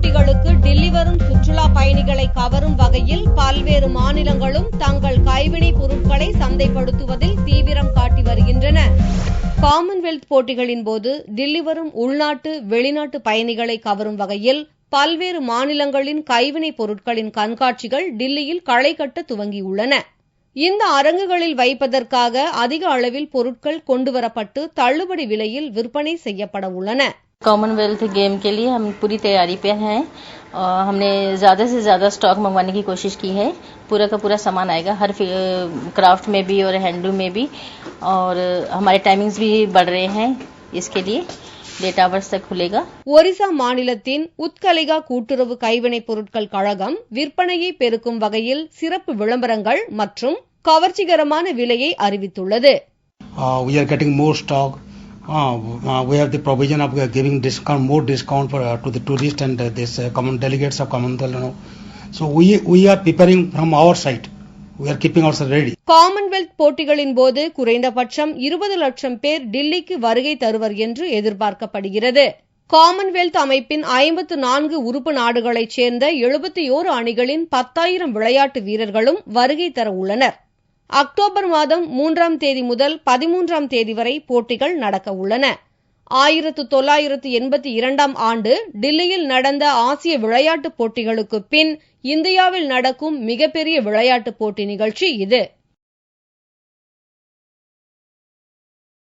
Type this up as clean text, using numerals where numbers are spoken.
போட்டிகளுக்கு டில்லி வரும் சுற்றுலா பயணிகளை கவரும் வகையில் பல்வேறு மாநிலங்களும் தங்கள் கைவினைப் பொருட்களை சந்தைப்படுத்துவதில் தீவிரம் காட்டி வருகின்றன. காமன்வெல்த் போட்டிகளின் போது டில்லி வரும் உள்நாட்டு வெளிநாட்டு பயணிகளை கவரும் வகையில் பல்வேறு மாநிலங்களின் கைவினைப் பொருட்களின் கண்காட்சிகள் டில்லியில் களை கட்ட துவங்கியுள்ளன. இந்த அரங்குகளில் வைப்பதற்காக அதிக அளவில் பொருட்கள் கொண்டுவரப்பட்டு தள்ளுபடி விலையில் விற்பனை செய்யப்பட உள்ளன. कॉमनवेल्थ गेम के लिए हम पूरी तैयारी पे हैं और हमने ज़्यादा से ज़्यादा स्टॉक मंगवाने की कोशिश की है. पूरा का पूरा सामान आएगा, हर क्राफ्ट में भी और हैंडलूम में भी, और हमारे टाइमिंग्स भी बढ़ रहे हैं. इसके लिए 8 hours तक खुलेगा. ஒரிசா மாநிலத்தின் உத்கலிகா கூட்டுறவு கைவினைப் பொருட்கள் கழகம் விற்பனையை பெருக்கும் வகையில் சிறப்பு விளம்பரங்கள் மற்றும் கவர்ச்சிகரமான விலையை அறிவித்துள்ளது. We are getting more stock. We have the provision of giving more discount to the tourists and this common delegates of Commonwealth. So we are preparing from our side. We are keeping ourselves ready. Commonwealth போட்டிகளின் போது குறைந்தபட்சம் 20 லட்சம் பேர் டில்லிக்கு வருகை தருவர் என்று எதிர்பார்க்கப்படுகிறது. Commonwealth அமைப்பின் 54 உறுப்பு நாடுகளைச் சேர்ந்த 71 அணிகளின் 10,000 விளையாட்டு வீரர்களும் வருகை தர உள்ளனர். அக்டோபர் மாதம் 3ஆம் தேதி முதல் 13ஆம் தேதி வரை போட்டிகள் நடக்க உள்ளன. 1982ஆம் ஆண்டு டில்லியில் நடந்த ஆசிய விளையாட்டுப் போட்டிகளுக்குப் பின் இந்தியாவில் நடக்கும் மிகப்பெரிய விளையாட்டுப் போட்டி நிகழ்ச்சி இது.